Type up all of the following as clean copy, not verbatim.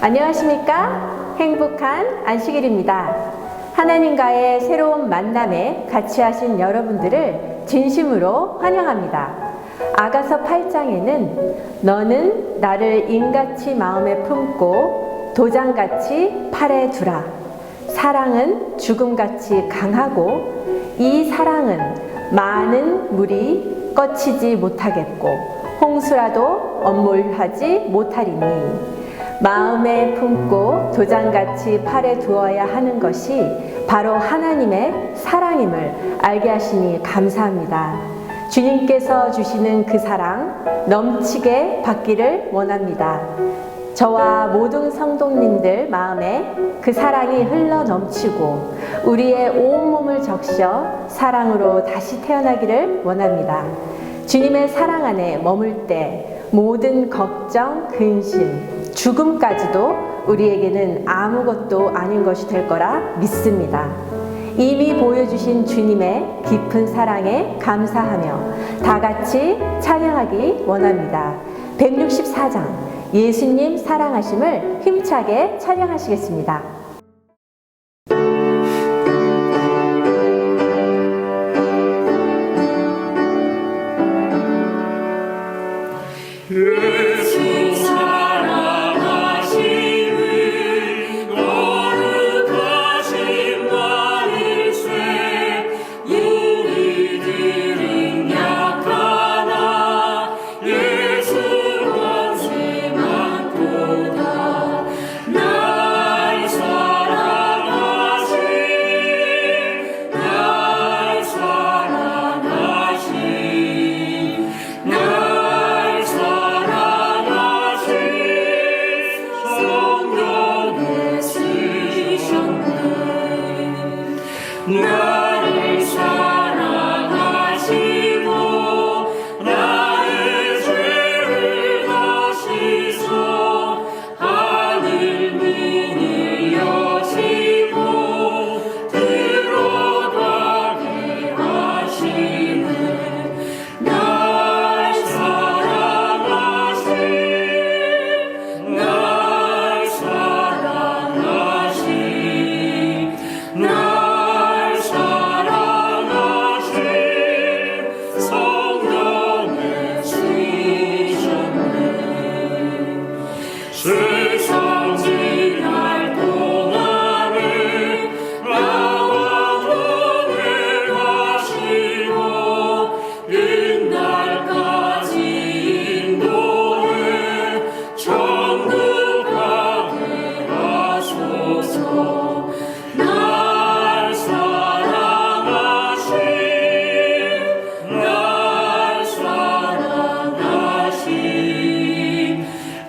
안녕하십니까? 행복한 안식일입니다. 하나님과의 새로운 만남에 같이 하신 여러분들을 진심으로 환영합니다. 아가서 8장에는 너는 나를 인같이 마음에 품고 도장같이 팔에 두라. 사랑은 죽음같이 강하고 이 사랑은 많은 물이 꺼치지 못하겠고 홍수라도 엄몰하지 못하리니 마음에 품고 도장같이 팔에 두어야 하는 것이 바로 하나님의 사랑임을 알게 하시니 감사합니다. 주님께서 주시는 그 사랑 넘치게 받기를 원합니다. 저와 모든 성도님들 마음에 그 사랑이 흘러 넘치고 우리의 온몸을 적셔 사랑으로 다시 태어나기를 원합니다. 주님의 사랑 안에 머물 때 모든 걱정, 근심, 죽음까지도 우리에게는 아무것도 아닌 것이 될 거라 믿습니다. 이미 보여주신 주님의 깊은 사랑에 감사하며 다 같이 찬양하기 원합니다. 164장 예수님 사랑하심을 힘차게 찬양하시겠습니다. 나를 사랑하시고 나의 죄를 다 씻어 하늘 문을 여시고 들어가게 하시는 날 사랑하신 날 사랑하신 날 세상 지날 동안에 나와 너를 가시고 옛날까지 인도해 천국 가게 하소서. 날 사랑하신 날 사랑하신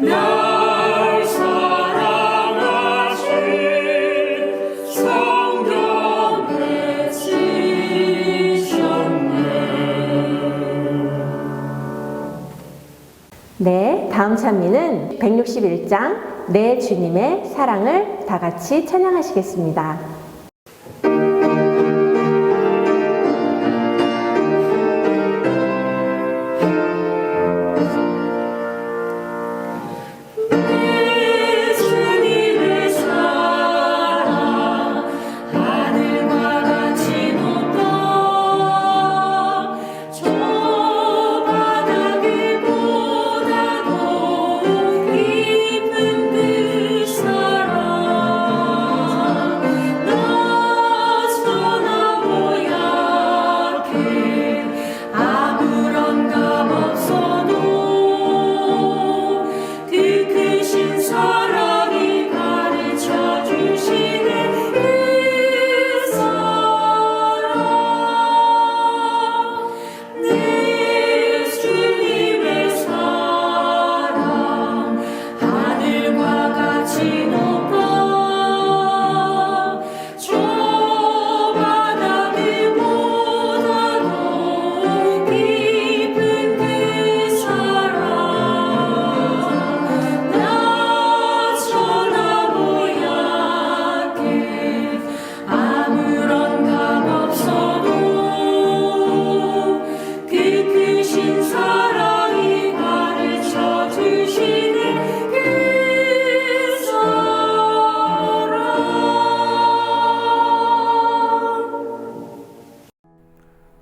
날 네, 다음 찬미는 161장 내 주님의 사랑을 다 같이 찬양하시겠습니다. 나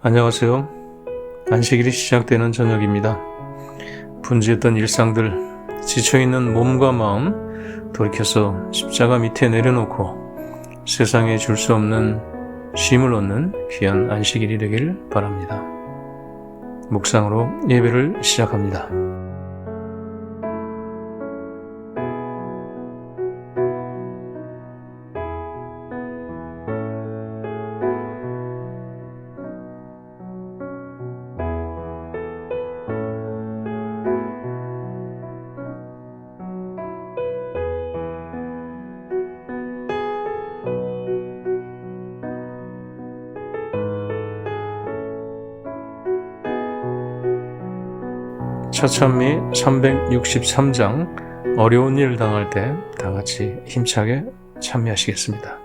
안녕하세요. 안식일이 시작되는 저녁입니다. 분주했던 일상들, 지쳐있는 몸과 마음 돌이켜서 십자가 밑에 내려놓고 세상에 줄 수 없는 쉼을 얻는 귀한 안식일이 되길 바랍니다. 묵상으로 예배를 시작합니다. 차찬미 363장 어려운 일 당할 때 다 같이 힘차게 참여하시겠습니다.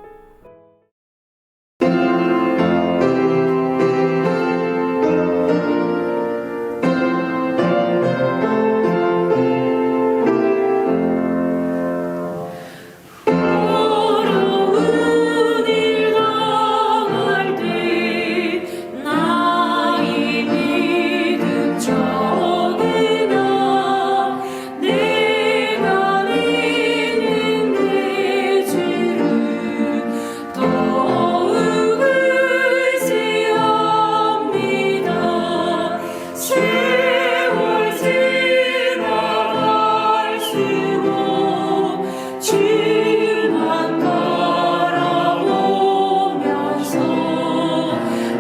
어려운 일 당할 때 나의 믿음 적으나 내가 믿는 내 주를 더욱 의지합니다. 세월 지나갈수록 주만 바라보면서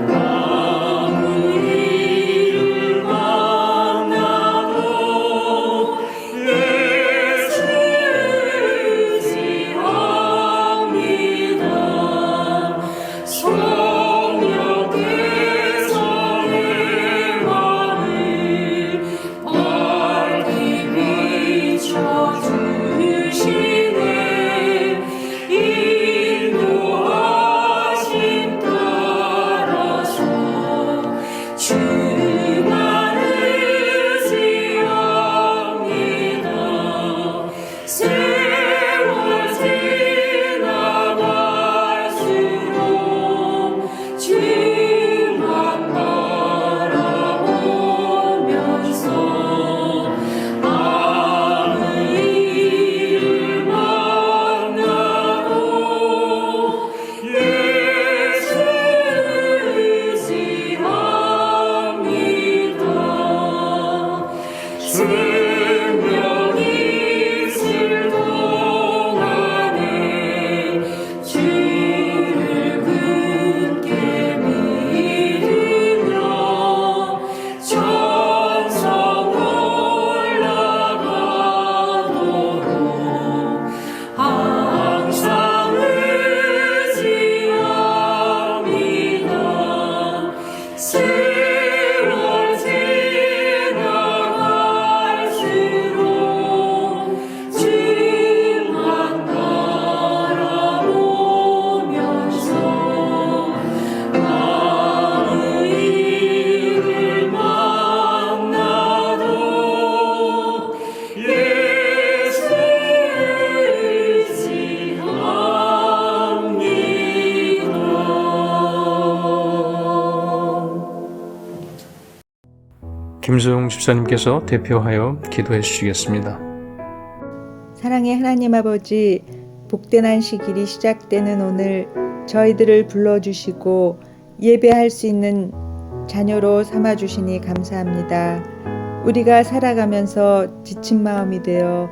아무리 일을 만나도 예수 의지합니다. 성령께서 내 마음을 밝게 비춰주시네. 인도하심 따라서 주만 의지합니다. 세월 지나갈수록 주만 바라보면서 아무리 일을 만나도 예수 의지합니다. 생명이 있을 동안에 주를 굳게 믿으며 천성 올라가도록 항상 의지합니다. 세월 지나갈수록 주만 바라보면서 아무 일을 만나도 예수 의지합니다. 김소영 집사님께서 대표하여 기도해 주시겠습니다. 사랑의 하나님 아버지, 복된 안식일이 시작되는 오늘 저희들을 불러주시고 예배할 수 있는 자녀로 삼아주시니 감사합니다. 우리가 살아가면서 지친 마음이 되어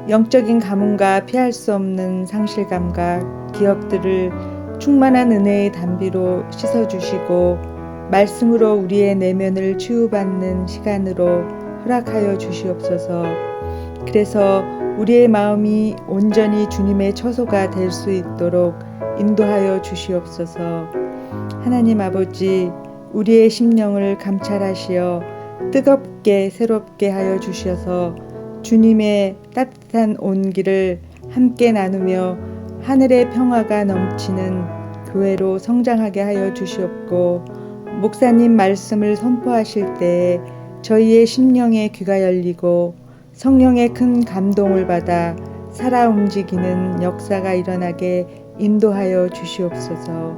영적인 가뭄과 피할 수 없는 상실감과 기억들을 충만한 은혜의 단비로 씻어주시고 말씀으로 우리의 내면을 치유받는 시간으로 허락하여 주시옵소서. 그래서 우리의 마음이 온전히 주님의 처소가 될 수 있도록 인도하여 주시옵소서. 하나님 아버지, 우리의 심령을 감찰하시어 뜨겁게 새롭게 하여 주셔서 주님의 따뜻한 온기를 함께 나누며 하늘의 평화가 넘치는 교회로 성장하게 하여 주시옵고, 목사님 말씀을 선포하실 때에 저희의 심령의 귀가 열리고 성령의 큰 감동을 받아 살아 움직이는 역사가 일어나게 인도하여 주시옵소서.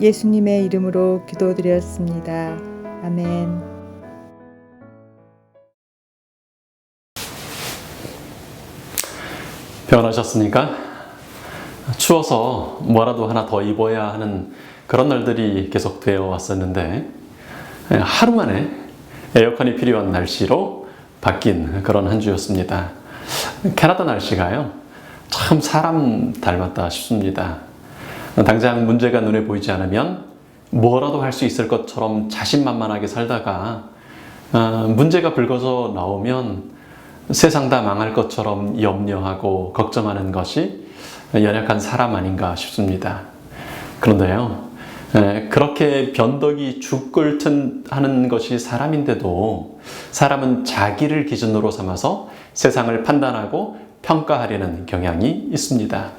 예수님의 이름으로 기도드렸습니다. 아멘. 변하셨습니까? 추워서 뭐라도 하나 더 입어야 하는 그런 날들이 계속되어 왔었는데 하루 만에 에어컨이 필요한 날씨로 바뀐 그런 한 주였습니다. 캐나다 날씨가요, 참 사람 닮았다 싶습니다. 당장 문제가 눈에 보이지 않으면 뭐라도 할 수 있을 것처럼 자신만만하게 살다가 문제가 불거져 나오면 세상 다 망할 것처럼 염려하고 걱정하는 것이 연약한 사람 아닌가 싶습니다. 그런데요, 그렇게 변덕이 죽을 듯 하는 것이 사람인데도 사람은 자기를 기준으로 삼아서 세상을 판단하고 평가하려는 경향이 있습니다.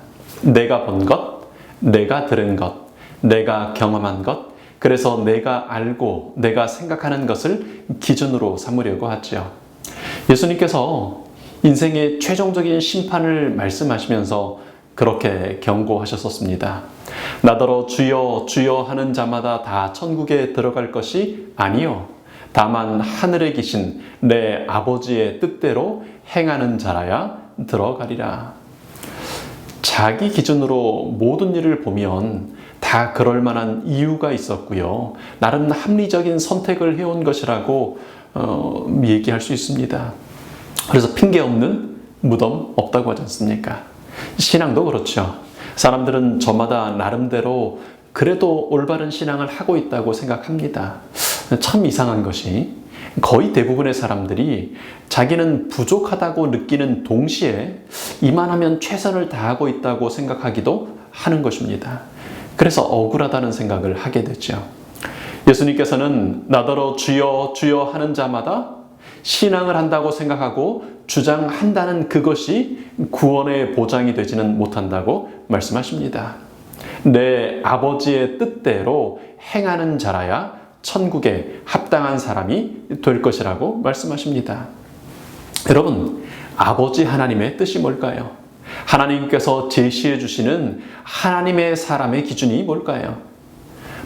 내가 본 것, 내가 들은 것, 내가 경험한 것, 그래서 내가 알고 내가 생각하는 것을 기준으로 삼으려고 하죠. 예수님께서 인생의 최종적인 심판을 말씀하시면서 그렇게 경고하셨었습니다. 나더러 주여 주여 하는 자마다 다 천국에 들어갈 것이 아니요 다만 하늘에 계신 내 아버지의 뜻대로 행하는 자라야 들어가리라. 자기 기준으로 모든 일을 보면 다 그럴 만한 이유가 있었고요, 나름 합리적인 선택을 해온 것이라고 얘기할 수 있습니다. 그래서 핑계 없는 무덤 없다고 하지 않습니까? 신앙도 그렇죠. 사람들은 저마다 나름대로 그래도 올바른 신앙을 하고 있다고 생각합니다. 참 이상한 것이 거의 대부분의 사람들이 자기는 부족하다고 느끼는 동시에 이만하면 최선을 다하고 있다고 생각하기도 하는 것입니다. 그래서 억울하다는 생각을 하게 되죠. 예수님께서는 나더러 주여 주여 하는 자마다 신앙을 한다고 생각하고 주장한다는 그것이 구원의 보장이 되지는 못한다고 말씀하십니다. 내 아버지의 뜻대로 행하는 자라야 천국에 합당한 사람이 될 것이라고 말씀하십니다. 여러분, 아버지 하나님의 뜻이 뭘까요? 하나님께서 제시해 주시는 하나님의 사람의 기준이 뭘까요?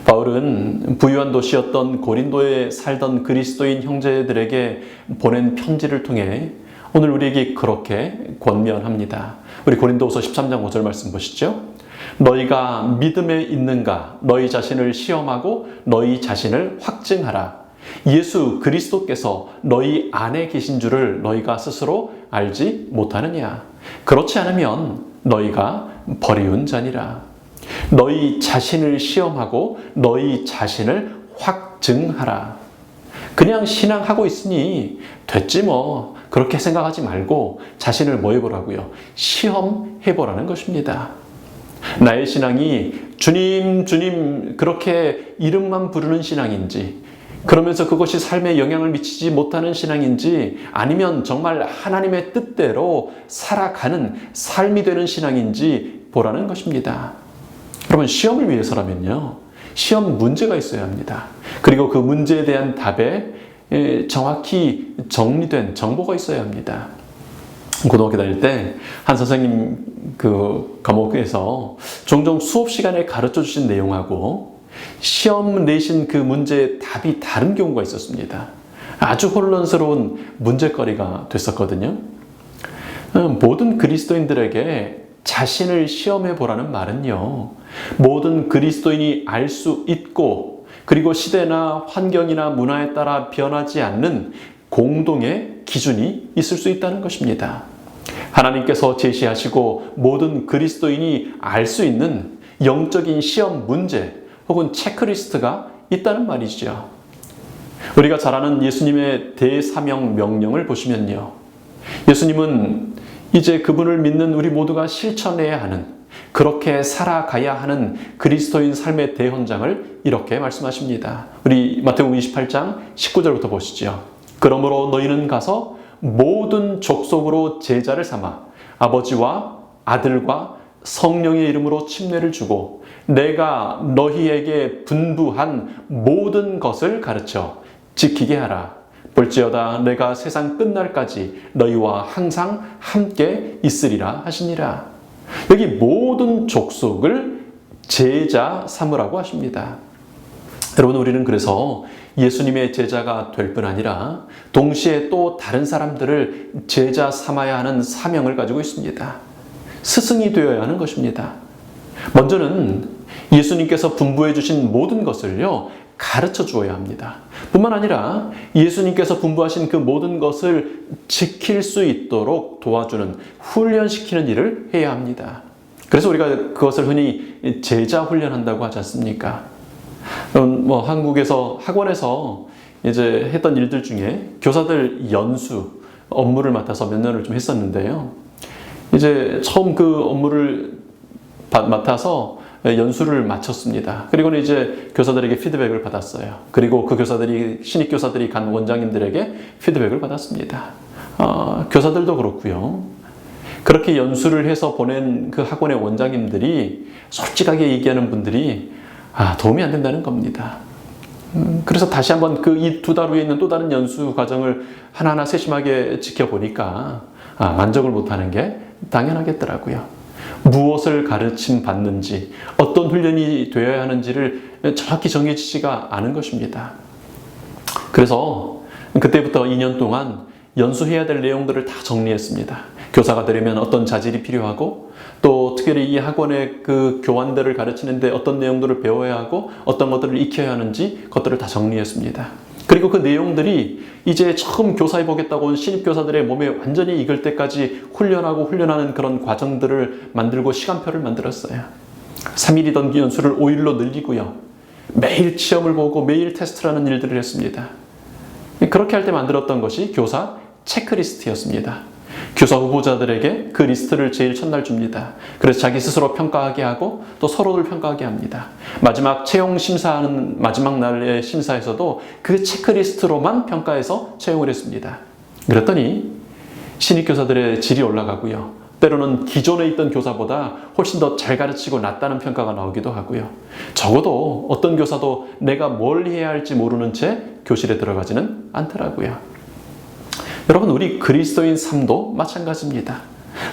바울은 부유한 도시였던 고린도에 살던 그리스도인 형제들에게 보낸 편지를 통해 오늘 우리에게 그렇게 권면합니다. 우리 고린도후서 13장 5절 말씀 보시죠. 너희가 믿음에 있는가 너희 자신을 시험하고 너희 자신을 확증하라. 예수 그리스도께서 너희 안에 계신 줄을 너희가 스스로 알지 못하느냐. 그렇지 않으면 너희가 버리운 자니라. 너희 자신을 시험하고 너희 자신을 확증하라. 그냥 신앙하고 있으니 됐지 뭐 그렇게 생각하지 말고 자신을 뭐 해보라고요? 시험해보라는 것입니다. 나의 신앙이 주님 주님 그렇게 이름만 부르는 신앙인지, 그러면서 그것이 삶에 영향을 미치지 못하는 신앙인지, 아니면 정말 하나님의 뜻대로 살아가는 삶이 되는 신앙인지 보라는 것입니다. 여러분, 시험을 위해서라면요, 시험 문제가 있어야 합니다. 그리고 그 문제에 대한 답에 정확히 정리된 정보가 있어야 합니다. 고등학교 다닐 때 한 선생님 그 과목에서 종종 수업 시간에 가르쳐 주신 내용하고 시험 내신 그 문제의 답이 다른 경우가 있었습니다. 아주 혼란스러운 문제거리가 됐었거든요. 모든 그리스도인들에게 자신을 시험해 보라는 말은요, 모든 그리스도인이 알 수 있고 그리고 시대나 환경이나 문화에 따라 변하지 않는 공동의 기준이 있을 수 있다는 것입니다. 하나님께서 제시하시고 모든 그리스도인이 알 수 있는 영적인 시험 문제 혹은 체크리스트가 있다는 말이죠. 우리가 잘 아는 예수님의 대사명 명령을 보시면요, 예수님은 이제 그분을 믿는 우리 모두가 실천해야 하는, 그렇게 살아가야 하는 그리스도인 삶의 대헌장을 이렇게 말씀하십니다. 우리 마태복음 28장 19절부터 보시죠. 그러므로 너희는 가서 모든 족속으로 제자를 삼아 아버지와 아들과 성령의 이름으로 침례를 주고 내가 너희에게 분부한 모든 것을 가르쳐 지키게 하라. 볼지어다 내가 세상 끝날까지 너희와 항상 함께 있으리라 하시니라. 여기 모든 족속을 제자 삼으라고 하십니다. 여러분, 우리는 그래서 예수님의 제자가 될 뿐 아니라 동시에 또 다른 사람들을 제자 삼아야 하는 사명을 가지고 있습니다. 스승이 되어야 하는 것입니다. 먼저는 예수님께서 분부해 주신 모든 것을요, 가르쳐 주어야 합니다. 뿐만 아니라 예수님께서 분부하신 그 모든 것을 지킬 수 있도록 도와주는, 훈련시키는 일을 해야 합니다. 그래서 우리가 그것을 흔히 제자 훈련한다고 하지 않습니까? 한국에서 학원에서 이제 했던 일들 중에 교사들 연수 업무를 맡아서 몇 년을 좀 했었는데요. 이제 처음 그 업무를 맡아서 연수를 마쳤습니다. 그리고는 이제 교사들에게 피드백을 받았어요. 그리고 그 교사들이, 신입 교사들이 간 원장님들에게 피드백을 받았습니다. 교사들도 그렇고요. 그렇게 연수를 해서 보낸 그 학원의 원장님들이 솔직하게 얘기하는 분들이 도움이 안 된다는 겁니다. 그래서 다시 한번 그 이 2달 후에 있는 또 다른 연수 과정을 하나하나 세심하게 지켜보니까 만족을 못하는 게 당연하겠더라고요. 무엇을 가르침 받는지, 어떤 훈련이 되어야 하는지를 정확히 정해지지가 않은 것입니다. 그래서 그때부터 2년 동안 연수해야 될 내용들을 다 정리했습니다. 교사가 되려면 어떤 자질이 필요하고, 또 특별히 이 학원의 그 교환들을 가르치는데 어떤 내용들을 배워야 하고 어떤 것들을 익혀야 하는지 그것들을 다 정리했습니다. 그리고 그 내용들이 이제 처음 교사해 보겠다고 온 신입 교사들의 몸에 완전히 익을 때까지 훈련하는 그런 과정들을 만들고 시간표를 만들었어요. 3일이던 연수를 5일로 늘리고요. 매일 시험을 보고 매일 테스트를 하는 일들을 했습니다. 그렇게 할 때 만들었던 것이 교사 체크리스트였습니다. 교사 후보자들에게 그 리스트를 제일 첫날 줍니다. 그래서 자기 스스로 평가하게 하고 또 서로를 평가하게 합니다. 마지막 채용 심사하는 마지막 날의 심사에서도 그 체크리스트로만 평가해서 채용을 했습니다. 그랬더니 신입 교사들의 질이 올라가고요. 때로는 기존에 있던 교사보다 훨씬 더 잘 가르치고 낫다는 평가가 나오기도 하고요. 적어도 어떤 교사도 내가 뭘 해야 할지 모르는 채 교실에 들어가지는 않더라고요. 여러분, 우리 그리스도인 삶도 마찬가지입니다.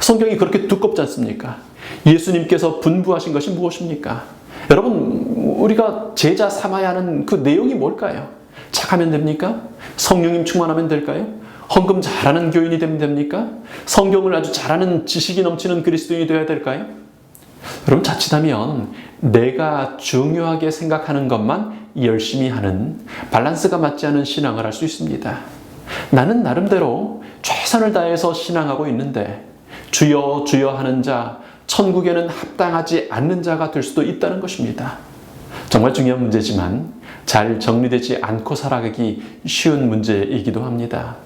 성경이 그렇게 두껍지 않습니까? 예수님께서 분부하신 것이 무엇입니까? 여러분, 우리가 제자 삼아야 하는 그 내용이 뭘까요? 착하면 됩니까? 성령님 충만하면 될까요? 헌금 잘하는 교인이 되면 됩니까? 성경을 아주 잘하는 지식이 넘치는 그리스도인이 되어야 될까요? 여러분, 자칫하면 내가 중요하게 생각하는 것만 열심히 하는, 밸런스가 맞지 않은 신앙을 할 수 있습니다. 나는 나름대로 최선을 다해서 신앙하고 있는데 주여 주여 하는 자, 천국에는 합당하지 않는 자가 될 수도 있다는 것입니다. 정말 중요한 문제지만 잘 정리되지 않고 살아가기 쉬운 문제이기도 합니다.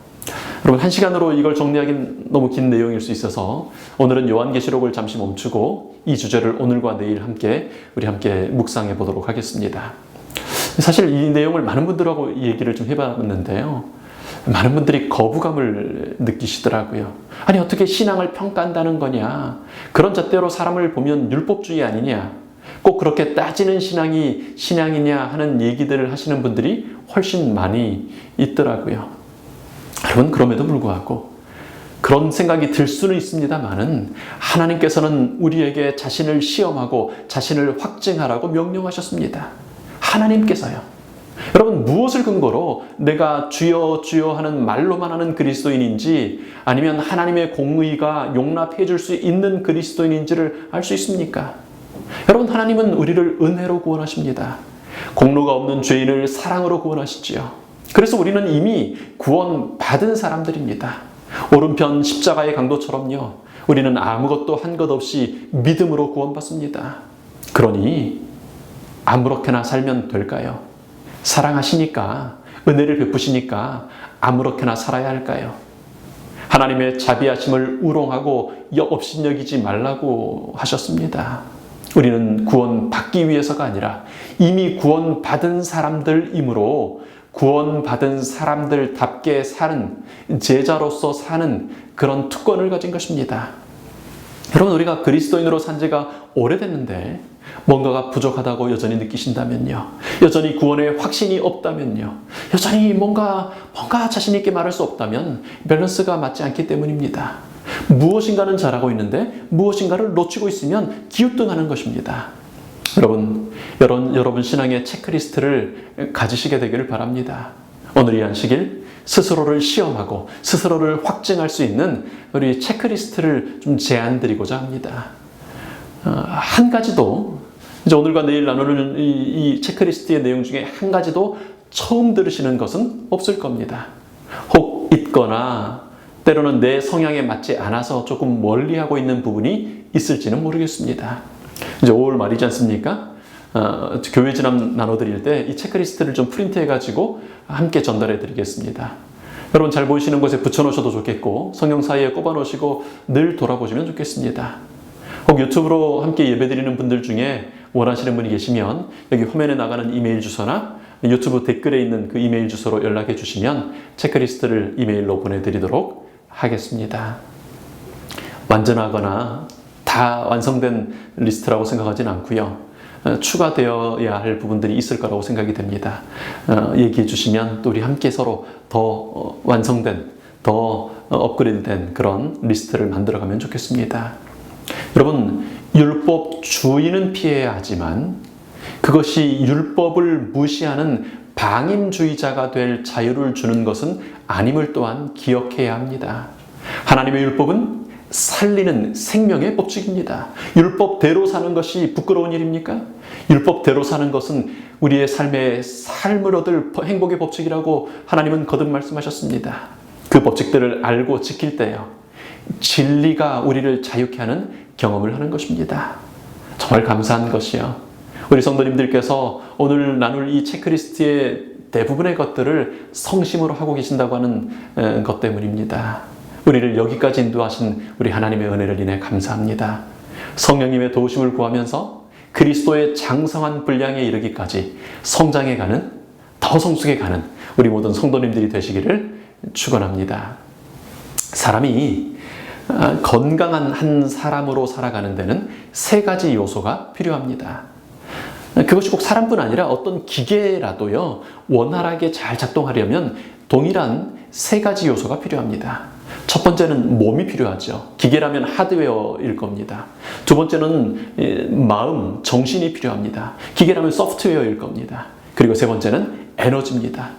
여러분, 1시간으로 이걸 정리하기는 너무 긴 내용일 수 있어서 오늘은 요한계시록을 잠시 멈추고 이 주제를 오늘과 내일 우리 함께 묵상해 보도록 하겠습니다. 사실 이 내용을 많은 분들하고 얘기를 좀 해봤는데요. 많은 분들이 거부감을 느끼시더라고요. 아니, 어떻게 신앙을 평가한다는 거냐? 그런 잣대로 사람을 보면 율법주의 아니냐? 꼭 그렇게 따지는 신앙이 신앙이냐 하는 얘기들을 하시는 분들이 훨씬 많이 있더라고요. 여러분, 그럼에도 불구하고 그런 생각이 들 수는 있습니다만은 하나님께서는 우리에게 자신을 시험하고 자신을 확증하라고 명령하셨습니다. 하나님께서요. 여러분, 무엇을 근거로 내가 주여 주여 하는 말로만 하는 그리스도인인지 아니면 하나님의 공의가 용납해 줄 수 있는 그리스도인인지를 알 수 있습니까? 여러분, 하나님은 우리를 은혜로 구원하십니다. 공로가 없는 죄인을 사랑으로 구원하시지요. 그래서 우리는 이미 구원받은 사람들입니다. 오른편 십자가의 강도처럼요, 우리는 아무것도 한 것 없이 믿음으로 구원받습니다. 그러니 아무렇게나 살면 될까요? 사랑하시니까, 은혜를 베푸시니까 아무렇게나 살아야 할까요? 하나님의 자비하심을 우롱하고 업신여기지 말라고 하셨습니다. 우리는 구원받기 위해서가 아니라 이미 구원받은 사람들이므로 구원받은 사람들답게 사는, 제자로서 사는 그런 특권을 가진 것입니다. 여러분, 우리가 그리스도인으로 산 지가 오래됐는데 뭔가가 부족하다고 여전히 느끼신다면요, 여전히 구원의 확신이 없다면요, 여전히 뭔가 자신 있게 말할 수 없다면 밸런스가 맞지 않기 때문입니다. 무엇인가는 잘하고 있는데 무엇인가를 놓치고 있으면 기웃등하는 것입니다. 여러분 신앙의 체크리스트를 가지시게 되기를 바랍니다. 오늘 이 안식일 스스로를 시험하고 스스로를 확증할 수 있는 우리 체크리스트를 좀 제안드리고자 합니다. 한 가지도 이제 오늘과 내일 나누는 이 체크리스트의 내용 중에 한 가지도 처음 들으시는 것은 없을 겁니다. 혹 있거나 때로는 내 성향에 맞지 않아서 조금 멀리하고 있는 부분이 있을지는 모르겠습니다. 이제 5월 말이지 않습니까? 교회 진학 나눠드릴 때 이 체크리스트를 좀 프린트해가지고 함께 전달해드리겠습니다. 여러분 잘 보이시는 곳에 붙여놓으셔도 좋겠고 성경 사이에 꼽아놓으시고 늘 돌아보시면 좋겠습니다. 혹 유튜브로 함께 예배드리는 분들 중에 원하시는 분이 계시면 여기 화면에 나가는 이메일 주소나 유튜브 댓글에 있는 그 이메일 주소로 연락해 주시면 체크리스트를 이메일로 보내드리도록 하겠습니다. 완전하거나 다 완성된 리스트라고 생각하지는 않고요. 추가되어야 할 부분들이 있을 거라고 생각이 됩니다. 얘기해 주시면 또 우리 함께 서로 더 완성된, 더 업그레이드된 그런 리스트를 만들어가면 좋겠습니다. 여러분, 율법 주의는 피해야 하지만 그것이 율법을 무시하는 방임주의자가 될 자유를 주는 것은 아님을 또한 기억해야 합니다. 하나님의 율법은 살리는 생명의 법칙입니다. 율법대로 사는 것이 부끄러운 일입니까? 율법대로 사는 것은 우리의 삶을 얻을 행복의 법칙이라고 하나님은 거듭 말씀하셨습니다. 그 법칙들을 알고 지킬 때요, 진리가 우리를 자유케 하는 경험을 하는 것입니다. 정말 감사한 것이요, 우리 성도님들께서 오늘 나눌 이 체크리스트의 대부분의 것들을 성심으로 하고 계신다고 하는 것 때문입니다. 우리를 여기까지 인도하신 우리 하나님의 은혜를 인해 감사합니다. 성령님의 도우심을 구하면서 그리스도의 장성한 분량에 이르기까지 성장해가는, 더 성숙해가는 우리 모든 성도님들이 되시기를 축원합니다. 사람이 건강한 한 사람으로 살아가는 데는 세 가지 요소가 필요합니다. 그것이 꼭 사람뿐 아니라 어떤 기계라도요, 원활하게 잘 작동하려면 동일한 세 가지 요소가 필요합니다. 첫 번째는 몸이 필요하죠. 기계라면 하드웨어일 겁니다. 두 번째는 마음, 정신이 필요합니다. 기계라면 소프트웨어일 겁니다. 그리고 세 번째는 에너지입니다.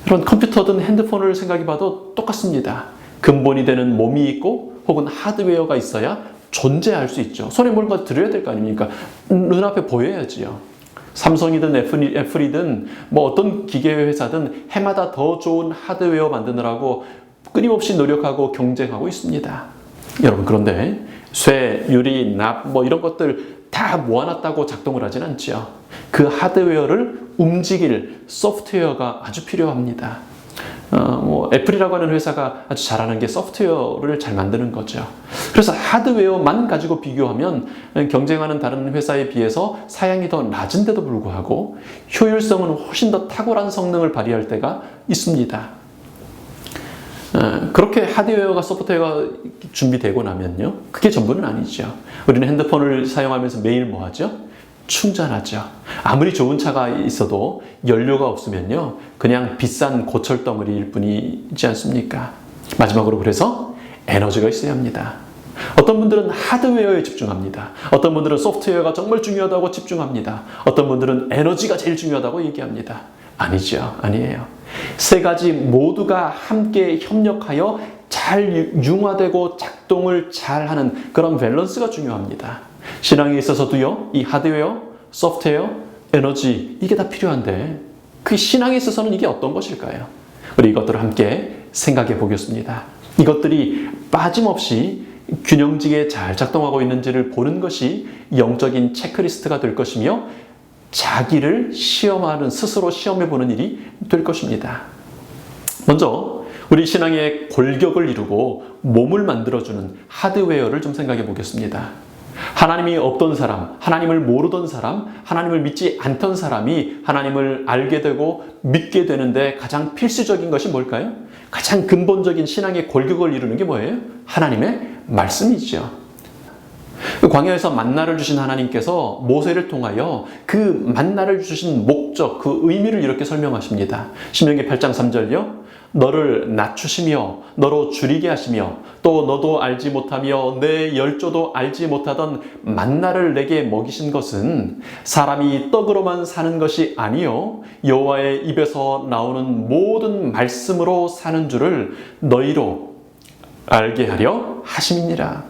여러분, 컴퓨터든 핸드폰을 생각해봐도 똑같습니다. 근본이 되는 몸이 있고 혹은 하드웨어가 있어야 존재할 수 있죠. 손에 뭔가 들어야 될 거 아닙니까? 눈앞에 보여야지요. 삼성이든 애플이든 뭐 어떤 기계 회사든 해마다 더 좋은 하드웨어 만드느라고 끊임없이 노력하고 경쟁하고 있습니다. 여러분, 그런데 쇠, 유리, 납 뭐 이런 것들 다 모아놨다고 작동을 하진 않죠. 그 하드웨어를 움직일 소프트웨어가 아주 필요합니다. 애플이라고 하는 회사가 아주 잘하는 게 소프트웨어를 잘 만드는 거죠. 그래서 하드웨어만 가지고 비교하면 경쟁하는 다른 회사에 비해서 사양이 더 낮은데도 불구하고 효율성은 훨씬 더 탁월한 성능을 발휘할 때가 있습니다. 그렇게 하드웨어가 소프트웨어가 준비되고 나면요, 그게 전부는 아니죠. 우리는 핸드폰을 사용하면서 매일 뭐 하죠? 충전하죠. 아무리 좋은 차가 있어도 연료가 없으면요, 그냥 비싼 고철 덩어리일 뿐이지 않습니까? 마지막으로 그래서 에너지가 있어야 합니다. 어떤 분들은 하드웨어에 집중합니다. 어떤 분들은 소프트웨어가 정말 중요하다고 집중합니다. 어떤 분들은 에너지가 제일 중요하다고 얘기합니다. 아니죠. 아니에요. 세 가지 모두가 함께 협력하여 잘 융화되고 작동을 잘하는 그런 밸런스가 중요합니다. 신앙에 있어서도요, 이 하드웨어, 소프트웨어, 에너지, 이게 다 필요한데 그 신앙에 있어서는 이게 어떤 것일까요? 우리 이것들을 함께 생각해 보겠습니다. 이것들이 빠짐없이 균형지게 잘 작동하고 있는지를 보는 것이 영적인 체크리스트가 될 것이며 자기를 시험하는, 스스로 시험해 보는 일이 될 것입니다. 먼저 우리 신앙의 골격을 이루고 몸을 만들어주는 하드웨어를 좀 생각해 보겠습니다. 하나님이 없던 사람, 하나님을 모르던 사람, 하나님을 믿지 않던 사람이 하나님을 알게 되고 믿게 되는데 가장 필수적인 것이 뭘까요? 가장 근본적인 신앙의 골격을 이루는 게 뭐예요? 하나님의 말씀이죠. 광야에서 만나를 주신 하나님께서 모세를 통하여 그 만나를 주신 목적, 그 의미를 이렇게 설명하십니다. 신명기 8장 3절요. 너를 낮추시며 너로 줄이게 하시며 또 너도 알지 못하며 내 열조도 알지 못하던 만나를 내게 먹이신 것은 사람이 떡으로만 사는 것이 아니요 여호와의 입에서 나오는 모든 말씀으로 사는 줄을 너희로 알게 하려 하심이니라.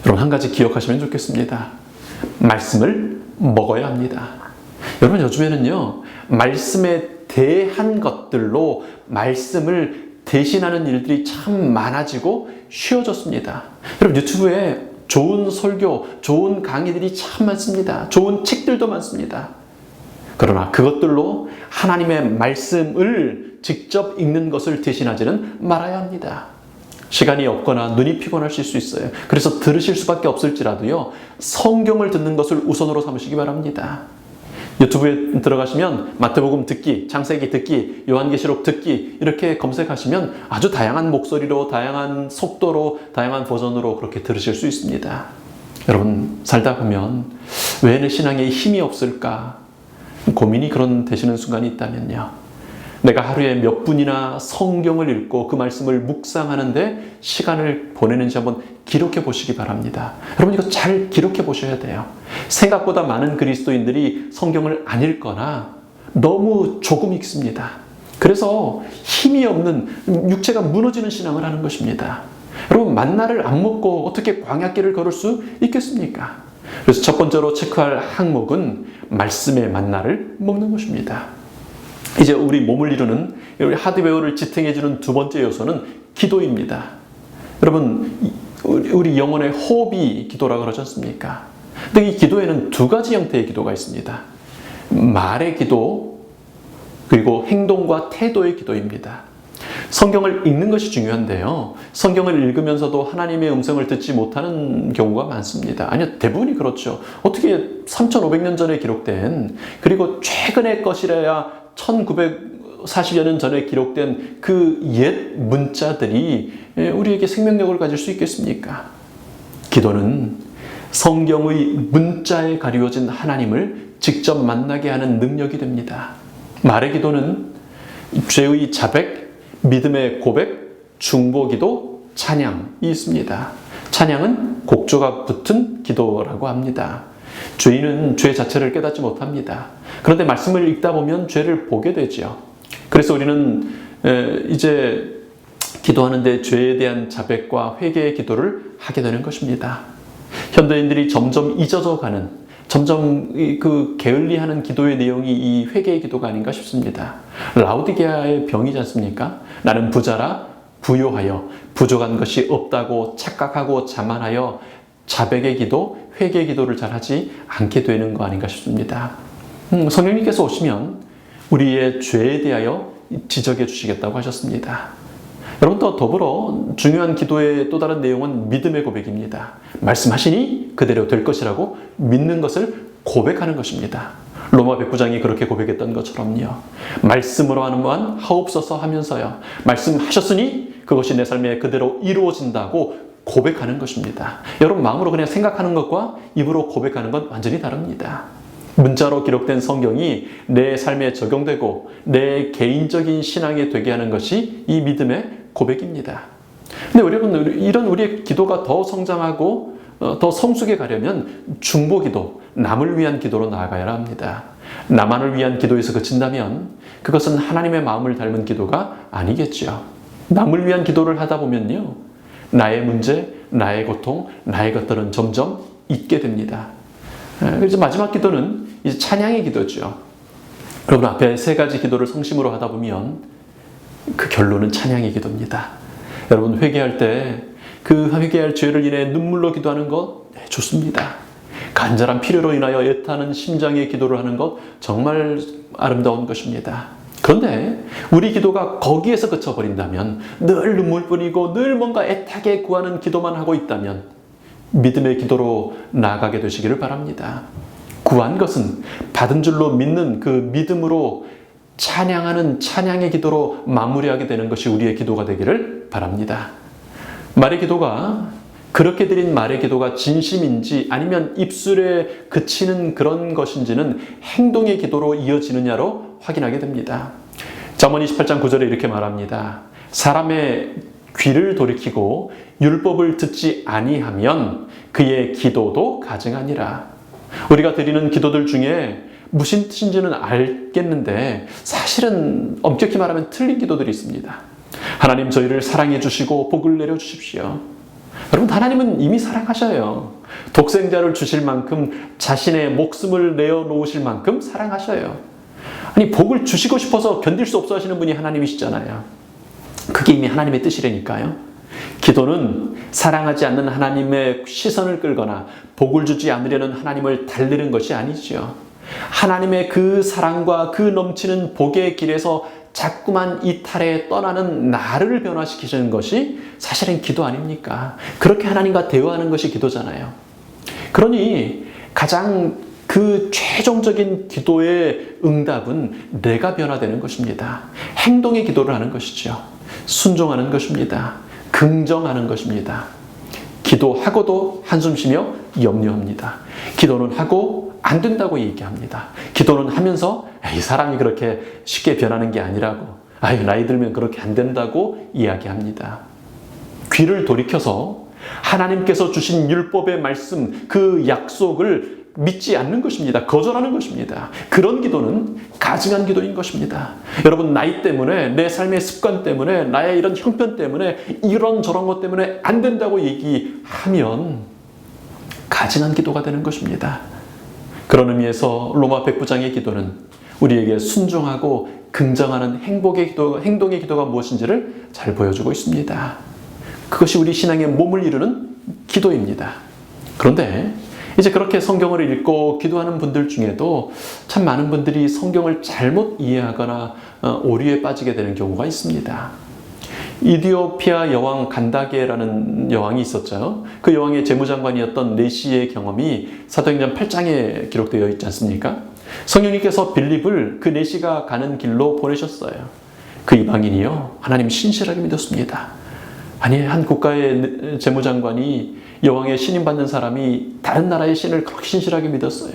여러분, 한 가지 기억하시면 좋겠습니다. 말씀을 먹어야 합니다. 여러분, 요즘에는요 말씀에 대한 것들로 말씀을 대신하는 일들이 참 많아지고 쉬워졌습니다. 여러분, 유튜브에 좋은 설교, 좋은 강의들이 참 많습니다. 좋은 책들도 많습니다. 그러나 그것들로 하나님의 말씀을 직접 읽는 것을 대신하지는 말아야 합니다. 시간이 없거나 눈이 피곤하실 수 있어요. 그래서 들으실 수밖에 없을지라도요, 성경을 듣는 것을 우선으로 삼으시기 바랍니다. 유튜브에 들어가시면 마태복음 듣기, 창세기 듣기, 요한계시록 듣기 이렇게 검색하시면 아주 다양한 목소리로, 다양한 속도로, 다양한 버전으로 그렇게 들으실 수 있습니다. 여러분, 살다 보면 왜 내 신앙에 힘이 없을까 고민이 그런 되시는 순간이 있다면요, 내가 하루에 몇 분이나 성경을 읽고 그 말씀을 묵상하는데 시간을 보내는지 한번 기록해 보시기 바랍니다. 여러분, 이거 잘 기록해 보셔야 돼요. 생각보다 많은 그리스도인들이 성경을 안 읽거나 너무 조금 읽습니다. 그래서 힘이 없는, 육체가 무너지는 신앙을 하는 것입니다. 여러분, 만나를 안 먹고 어떻게 광야길을 걸을 수 있겠습니까? 그래서 첫 번째로 체크할 항목은 말씀의 만나를 먹는 것입니다. 이제 우리 몸을 이루는, 우리 하드웨어를 지탱해주는 두 번째 요소는 기도입니다. 여러분, 우리 영혼의 호흡이 기도라고 그러지 않습니까? 근데 이 기도에는 두 가지 형태의 기도가 있습니다. 말의 기도, 그리고 행동과 태도의 기도입니다. 성경을 읽는 것이 중요한데요, 성경을 읽으면서도 하나님의 음성을 듣지 못하는 경우가 많습니다. 아니요, 대부분이 그렇죠. 어떻게 3,500년 전에 기록된, 그리고 최근의 것이라야 1940여 년 전에 기록된 그 옛 문자들이 우리에게 생명력을 가질 수 있겠습니까? 기도는 성경의 문자에 가리워진 하나님을 직접 만나게 하는 능력이 됩니다. 말의 기도는 죄의 자백, 믿음의 고백, 중보기도, 찬양이 있습니다. 찬양은 곡조가 붙은 기도라고 합니다. 죄인은 죄 자체를 깨닫지 못합니다. 그런데 말씀을 읽다 보면 죄를 보게 되죠. 그래서 우리는 이제 기도하는데 죄에 대한 자백과 회개의 기도를 하게 되는 것입니다. 현대인들이 점점 잊어져 가는, 점점 그 게을리하는 기도의 내용이 이 회개의 기도가 아닌가 싶습니다. 라우디게아의 병이지 않습니까? 나는 부자라 부요하여 부족한 것이 없다고 착각하고 자만하여 자백의 기도, 회개의 기도를 잘 하지 않게 되는 거 아닌가 싶습니다. 성령님께서 오시면 우리의 죄에 대하여 지적해 주시겠다고 하셨습니다. 여러분, 또 더불어 중요한 기도의 또 다른 내용은 믿음의 고백입니다. 말씀하시니 그대로 될 것이라고 믿는 것을 고백하는 것입니다. 로마 백부장이 그렇게 고백했던 것처럼요, 말씀으로 하는 만 하옵소서 하면서요, 말씀하셨으니 그것이 내 삶에 그대로 이루어진다고 고백하는 것입니다. 여러분, 마음으로 그냥 생각하는 것과 입으로 고백하는 건 완전히 다릅니다. 문자로 기록된 성경이 내 삶에 적용되고 내 개인적인 신앙에 되게 하는 것이 이 믿음의 고백입니다. 근데 여러분, 이런 우리의 기도가 더 성장하고 더 성숙해 가려면 중보기도, 남을 위한 기도로 나아가야 합니다. 나만을 위한 기도에서 그친다면 그것은 하나님의 마음을 닮은 기도가 아니겠죠. 남을 위한 기도를 하다 보면요, 나의 문제, 나의 고통, 나의 것들은 점점 잊게 됩니다. 그래서 마지막 기도는 이제 찬양의 기도죠. 여러분, 앞에 세 가지 기도를 성심으로 하다 보면 그 결론은 찬양의 기도입니다. 여러분, 회개할 때 그 회개할 죄를 인해 눈물로 기도하는 것 좋습니다. 간절한 필요로 인하여 애타는 심장의 기도를 하는 것 정말 아름다운 것입니다. 그런데 우리 기도가 거기에서 그쳐버린다면, 늘 눈물뿐이고 늘 뭔가 애타게 구하는 기도만 하고 있다면 믿음의 기도로 나아가게 되시기를 바랍니다. 구한 것은 받은 줄로 믿는 그 믿음으로 찬양하는 찬양의 기도로 마무리하게 되는 것이 우리의 기도가 되기를 바랍니다. 말의 기도가 그렇게 드린 말의 기도가 진심인지 아니면 입술에 그치는 그런 것인지는 행동의 기도로 이어지느냐로 확인하게 됩니다. 잠언 28장 9절에 이렇게 말합니다. 사람의 귀를 돌이키고 율법을 듣지 아니하면 그의 기도도 가증하니라. 우리가 드리는 기도들 중에 무슨 뜻인지는 알겠는데 사실은 엄격히 말하면 틀린 기도들이 있습니다. 하나님 저희를 사랑해 주시고 복을 내려 주십시오. 여러분 하나님은 이미 사랑하셔요. 독생자를 주실 만큼 자신의 목숨을 내어놓으실 만큼 사랑하셔요. 아니 복을 주시고 싶어서 견딜 수 없어 하시는 분이 하나님이시잖아요. 그게 이미 하나님의 뜻이라니까요. 기도는 사랑하지 않는 하나님의 시선을 끌거나 복을 주지 않으려는 하나님을 달래는 것이 아니죠. 하나님의 그 사랑과 그 넘치는 복의 길에서 자꾸만 이탈해 떠나는 나를 변화시키시는 것이 사실은 기도 아닙니까? 그렇게 하나님과 대화하는 것이 기도잖아요. 그러니 가장 그 최종적인 기도의 응답은 내가 변화되는 것입니다. 행동의 기도를 하는 것이죠. 순종하는 것입니다. 긍정하는 것입니다. 기도하고도 한숨 쉬며 염려합니다. 기도는 하고 안 된다고 얘기합니다. 기도는 하면서 이 사람이 그렇게 쉽게 변하는 게 아니라고, 나이 들면 그렇게 안 된다고 이야기합니다. 귀를 돌이켜서 하나님께서 주신 율법의 말씀, 그 약속을 믿지 않는 것입니다. 거절하는 것입니다. 그런 기도는 가증한 기도인 것입니다. 여러분 나이 때문에, 내 삶의 습관 때문에, 나의 이런 형편 때문에, 이런 저런 것 때문에 안 된다고 얘기하면 가증한 기도가 되는 것입니다. 그런 의미에서 로마 109장의 기도는 우리에게 순종하고 긍정하는 행동의 기도가 무엇인지를 잘 보여주고 있습니다. 그것이 우리 신앙의 몸을 이루는 기도입니다. 그런데 이제 그렇게 성경을 읽고 기도하는 분들 중에도 참 많은 분들이 성경을 잘못 이해하거나 오류에 빠지게 되는 경우가 있습니다. 이디오피아 여왕 간다게라는 여왕이 있었죠. 그 여왕의 재무장관이었던 네시의 경험이 사도행전 8장에 기록되어 있지 않습니까? 성령님께서 빌립을 그 네시가 가는 길로 보내셨어요. 그 이방인이요, 하나님 신실하게 믿었습니다. 아니, 한 국가의 재무장관이 여왕의 신임받는 사람이 다른 나라의 신을 그렇게 신실하게 믿었어요.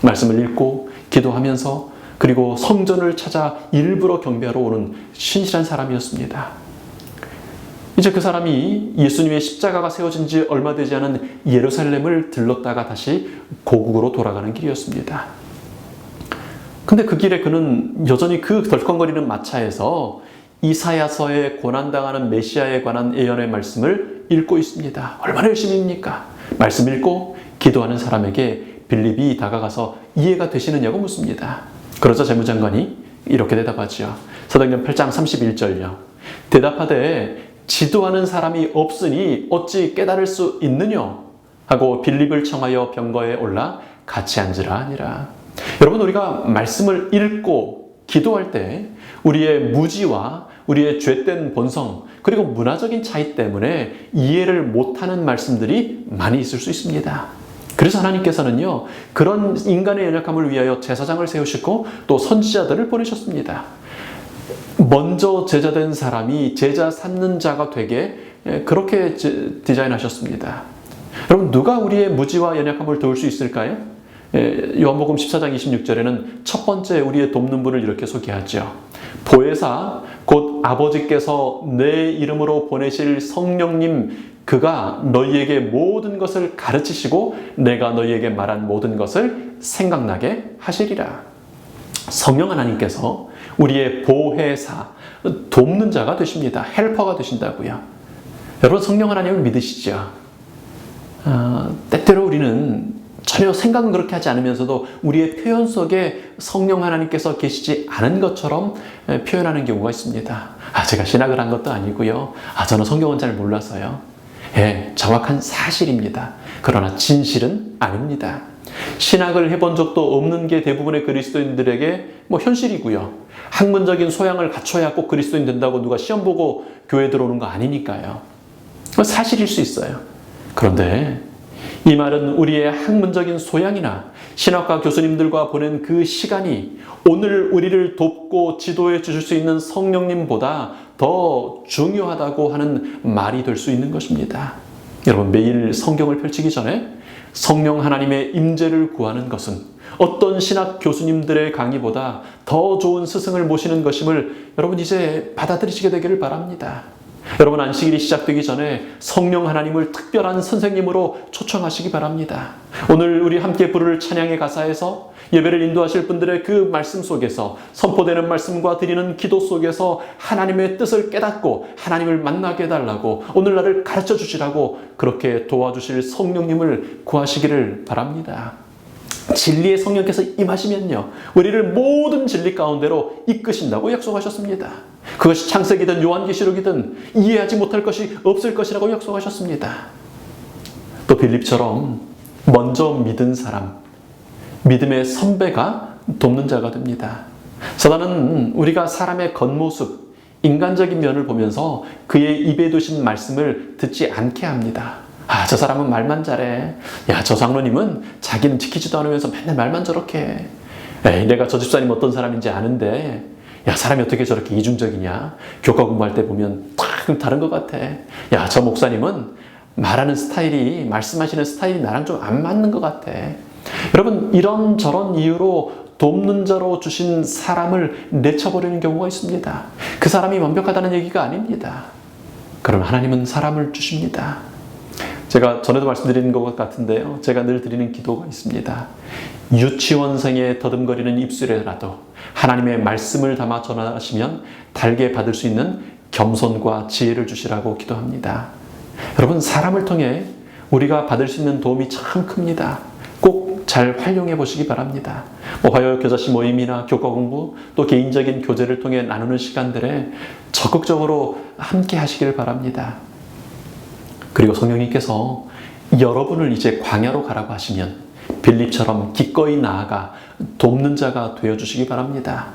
말씀을 읽고 기도하면서, 그리고 성전을 찾아 일부러 경배하러 오는 신실한 사람이었습니다. 이제 그 사람이 예수님의 십자가가 세워진 지 얼마 되지 않은 예루살렘을 들렀다가 다시 고국으로 돌아가는 길이었습니다. 근데 그 길에 그는 여전히 그 덜컹거리는 마차에서 이사야서에 고난당하는 메시아에 관한 예언의 말씀을 읽고 있습니다. 얼마나 열심히 입니까? 말씀 읽고 기도하는 사람에게 빌립이 다가가서 이해가 되시느냐고 묻습니다. 그러자 재무장관이 이렇게 대답하죠. 사도행전 8장 31절요. 대답하되 지도하는 사람이 없으니 어찌 깨달을 수 있느냐? 하고 빌립을 청하여 병거에 올라 같이 앉으라 하니라. 여러분 우리가 말씀을 읽고 기도할 때 우리의 무지와 우리의 죄된 본성 그리고 문화적인 차이 때문에 이해를 못하는 말씀들이 많이 있을 수 있습니다. 그래서 하나님께서는요 그런 인간의 연약함을 위하여 제사장을 세우시고 또 선지자들을 보내셨습니다. 먼저 제자된 사람이 제자 삼는 자가 되게 그렇게 디자인하셨습니다. 여러분 누가 우리의 무지와 연약함을 도울 수 있을까요? 요한복음 14장 26절에는 첫 번째 우리의 돕는 분을 이렇게 소개하죠. 보혜사 곧 아버지께서 내 이름으로 보내실 성령님 그가 너희에게 모든 것을 가르치시고 내가 너희에게 말한 모든 것을 생각나게 하시리라. 성령 하나님께서 우리의 보혜사, 돕는 자가 되십니다. 헬퍼가 되신다고요. 여러분 성령 하나님을 믿으시죠? 때때로 우리는 전혀 생각은 그렇게 하지 않으면서도 우리의 표현 속에 성령 하나님께서 계시지 않은 것처럼 표현하는 경우가 있습니다. 제가 신학을 한 것도 아니고요. 저는 성경은 잘 몰라서요. 정확한 사실입니다. 그러나 진실은 아닙니다. 신학을 해본 적도 없는 게 대부분의 그리스도인들에게 현실이고요. 학문적인 소양을 갖춰야 꼭 그리스도인 된다고 누가 시험 보고 교회 들어오는 거 아니니까요. 사실일 수 있어요. 그런데 이 말은 우리의 학문적인 소양이나 신학과 교수님들과 보낸 그 시간이 오늘 우리를 돕고 지도해 주실 수 있는 성령님보다 더 중요하다고 하는 말이 될 수 있는 것입니다. 여러분, 매일 성경을 펼치기 전에 성령 하나님의 임재를 구하는 것은 어떤 신학 교수님들의 강의보다 더 좋은 스승을 모시는 것임을 여러분 이제 받아들이시게 되기를 바랍니다. 여러분, 안식일이 시작되기 전에 성령 하나님을 특별한 선생님으로 초청하시기 바랍니다. 오늘 우리 함께 부를 찬양의 가사에서 예배를 인도하실 분들의 그 말씀 속에서, 선포되는 말씀과 드리는 기도 속에서 하나님의 뜻을 깨닫고 하나님을 만나게 해달라고, 오늘 나를 가르쳐 주시라고 그렇게 도와주실 성령님을 구하시기를 바랍니다. 진리의 성령께서 임하시면요, 우리를 모든 진리 가운데로 이끄신다고 약속하셨습니다. 그것이 창세기든 요한계시록이든 이해하지 못할 것이 없을 것이라고 약속하셨습니다. 또 빌립처럼 먼저 믿은 사람, 믿음의 선배가 돕는 자가 됩니다. 사단은 우리가 사람의 겉모습, 인간적인 면을 보면서 그의 입에 두신 말씀을 듣지 않게 합니다. 아, 저 사람은 말만 잘해. 야, 저 장로님은 자기는 지키지도 않으면서 맨날 말만 저렇게 해. 에이, 내가 저 집사님 어떤 사람인지 아는데, 야, 사람이 어떻게 저렇게 이중적이냐? 교과 공부할 때 보면 탁 다른 것 같아. 야, 저 목사님은 말하는 스타일이, 말씀하시는 스타일이 나랑 좀 안 맞는 것 같아. 여러분, 이런저런 이유로 돕는 자로 주신 사람을 내쳐버리는 경우가 있습니다. 그 사람이 완벽하다는 얘기가 아닙니다. 그럼 하나님은 사람을 주십니다. 제가 전에도 말씀드린 것 같은데요, 제가 늘 드리는 기도가 있습니다. 유치원생의 더듬거리는 입술에라도 하나님의 말씀을 담아 전하시면 달게 받을 수 있는 겸손과 지혜를 주시라고 기도합니다. 여러분, 사람을 통해 우리가 받을 수 있는 도움이 참 큽니다. 꼭 잘 활용해 보시기 바랍니다. 화요 교자씨 모임이나 교과 공부, 또 개인적인 교제를 통해 나누는 시간들에 적극적으로 함께 하시길 바랍니다. 그리고 성령님께서 여러분을 이제 광야로 가라고 하시면 빌립처럼 기꺼이 나아가 돕는 자가 되어주시기 바랍니다.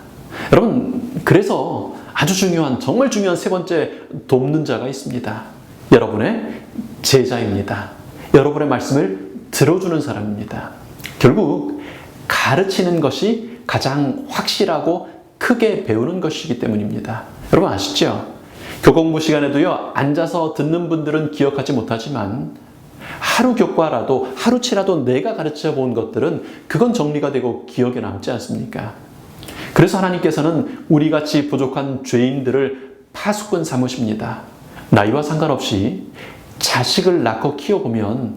여러분, 그래서 아주 중요한, 정말 중요한 세 번째 돕는 자가 있습니다. 여러분의 제자입니다. 여러분의 말씀을 들어주는 사람입니다. 결국 가르치는 것이 가장 확실하고 크게 배우는 것이기 때문입니다. 여러분 아시죠? 교과 공부 시간에도요, 앉아서 듣는 분들은 기억하지 못하지만 하루 교과라도, 하루치라도 내가 가르쳐 본 것들은 그건 정리가 되고 기억에 남지 않습니까? 그래서 하나님께서는 우리같이 부족한 죄인들을 파수꾼 삼으십니다. 나이와 상관없이 자식을 낳고 키워보면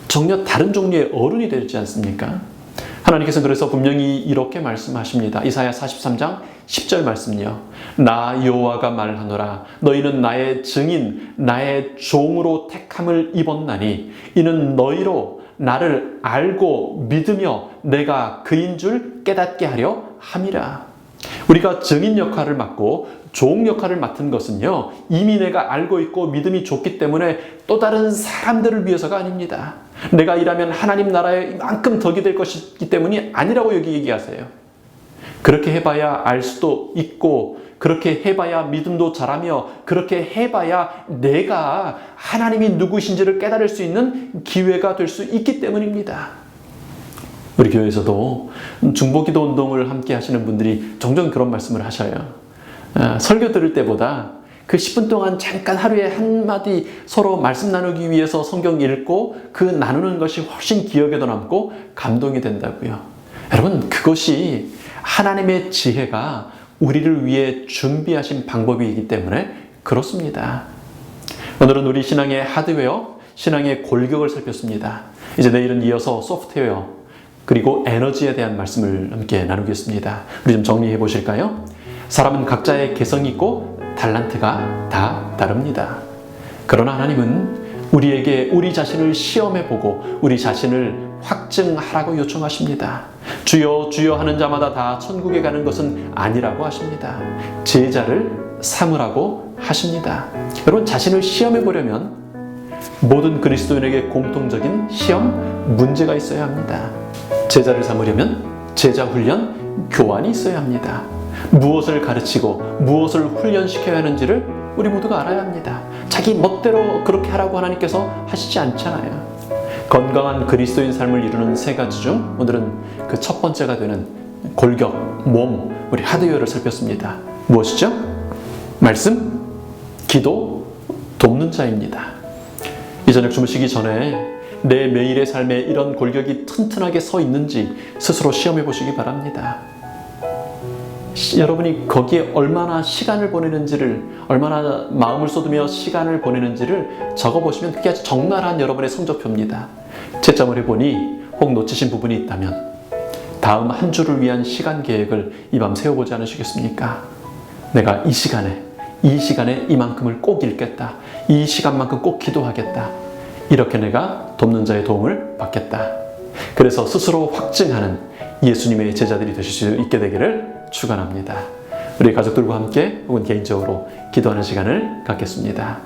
전혀 다른 종류의 어른이 되지 않습니까? 하나님께서 그래서 분명히 이렇게 말씀하십니다. 이사야 43장 10절 말씀요. 나 여호와가 말하노라. 너희는 나의 증인, 나의 종으로 택함을 입었나니 이는 너희로 나를 알고 믿으며 내가 그인 줄 깨닫게 하려 함이라. 우리가 증인 역할을 맡고 종 역할을 맡은 것은요, 이미 내가 알고 있고 믿음이 좋기 때문에 또 다른 사람들을 위해서가 아닙니다. 내가 일하면 하나님 나라에 이만큼 덕이 될 것이기 때문이 아니라고 여기 얘기하세요. 그렇게 해봐야 알 수도 있고, 그렇게 해봐야 믿음도 자라며, 그렇게 해봐야 내가 하나님이 누구신지를 깨달을 수 있는 기회가 될 수 있기 때문입니다. 우리 교회에서도 중보기도 운동을 함께 하시는 분들이 종종 그런 말씀을 하셔요. 설교 들을 때보다 그 10분 동안 잠깐 하루에 한마디 서로 말씀 나누기 위해서 성경 읽고 그 나누는 것이 훨씬 기억에도 남고 감동이 된다고요. 여러분, 그것이 하나님의 지혜가 우리를 위해 준비하신 방법이기 때문에 그렇습니다. 오늘은 우리 신앙의 하드웨어, 신앙의 골격을 살폈습니다. 이제 내일은 이어서 소프트웨어, 그리고 에너지에 대한 말씀을 함께 나누겠습니다. 우리 좀 정리해 보실까요? 사람은 각자의 개성이 있고 달란트가 다 다릅니다. 그러나 하나님은 우리에게 우리 자신을 시험해보고 우리 자신을 확증하라고 요청하십니다. 주여 주여 하는 자마다 다 천국에 가는 것은 아니라고 하십니다. 제자를 삼으라고 하십니다. 여러분, 자신을 시험해보려면 모든 그리스도인에게 공통적인 시험 문제가 있어야 합니다. 제자를 삼으려면 제자 훈련, 교환이 있어야 합니다. 무엇을 가르치고 무엇을 훈련시켜야 하는지를 우리 모두가 알아야 합니다. 자기 멋대로 그렇게 하라고 하나님께서 하시지 않잖아요. 건강한 그리스도인 삶을 이루는 세 가지 중 오늘은 그 첫 번째가 되는 골격, 몸, 우리 하드웨어를 살폈습니다. 무엇이죠? 말씀, 기도, 돕는 자입니다. 이 저녁 주무시기 전에 내 매일의 삶에 이런 골격이 튼튼하게 서 있는지 스스로 시험해 보시기 바랍니다. 여러분이 거기에 얼마나 시간을 보내는지를, 얼마나 마음을 쏟으며 시간을 보내는지를 적어보시면 그게 아주 적나라한 여러분의 성적표입니다. 채점을 해보니 혹 놓치신 부분이 있다면 다음 한 주를 위한 시간 계획을 이 밤 세워보지 않으시겠습니까? 내가 이 시간에 이만큼을 꼭 읽겠다. 이 시간만큼 꼭 기도하겠다. 이렇게 내가 돕는 자의 도움을 받겠다. 그래서 스스로 확증하는 예수님의 제자들이 되실 수 있게 되기를 축원합니다. 우리 가족들과 함께 혹은 개인적으로 기도하는 시간을 갖겠습니다.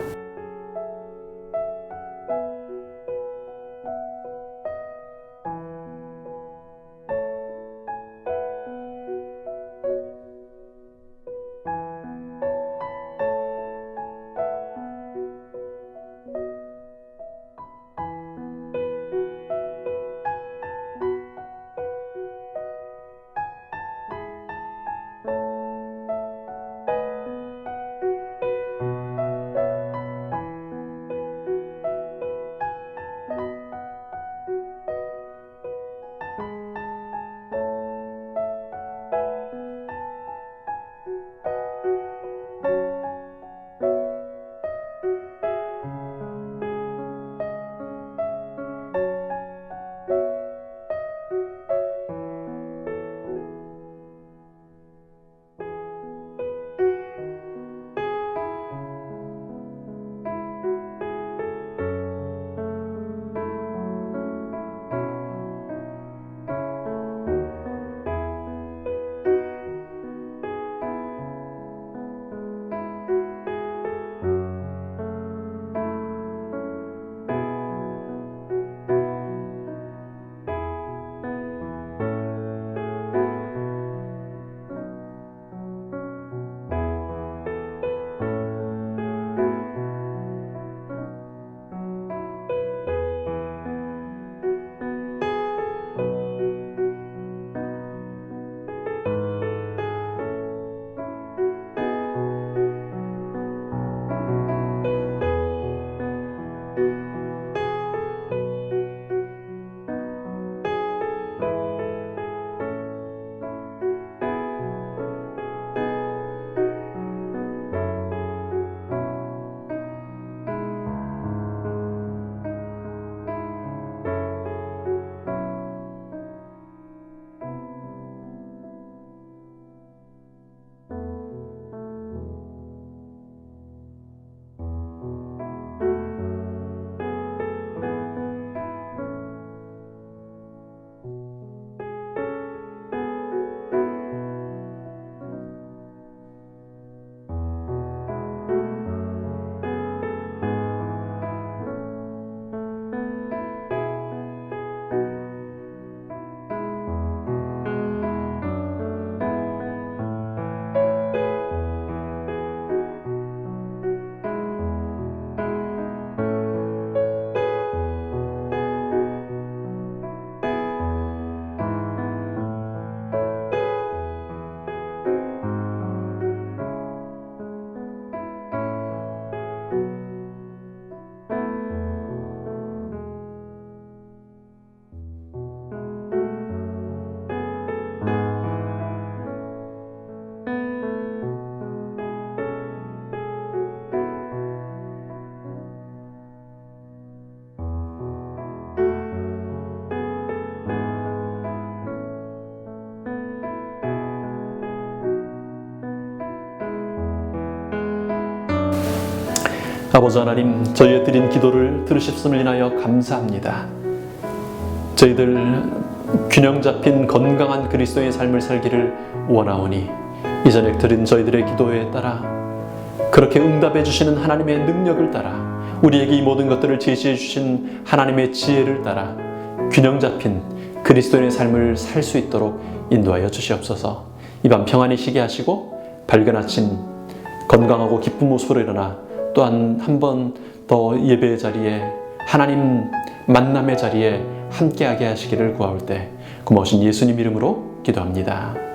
아버지 하나님, 저희의 드린 기도를 들으셨음을 인하여 감사합니다. 저희들 균형 잡힌 건강한 그리스도의 삶을 살기를 원하오니 이 저녁 드린 저희들의 기도에 따라 그렇게 응답해 주시는 하나님의 능력을 따라 우리에게 이 모든 것들을 제시해 주신 하나님의 지혜를 따라 균형 잡힌 그리스도의 삶을 살 수 있도록 인도하여 주시옵소서. 이 밤 평안히 쉬게 하시고 밝은 아침 건강하고 기쁜 모습으로 일어나 또한 한 번 더 예배의 자리에 하나님 만남의 자리에 함께하게 하시기를 구하올 때 고마우신 예수님 이름으로 기도합니다.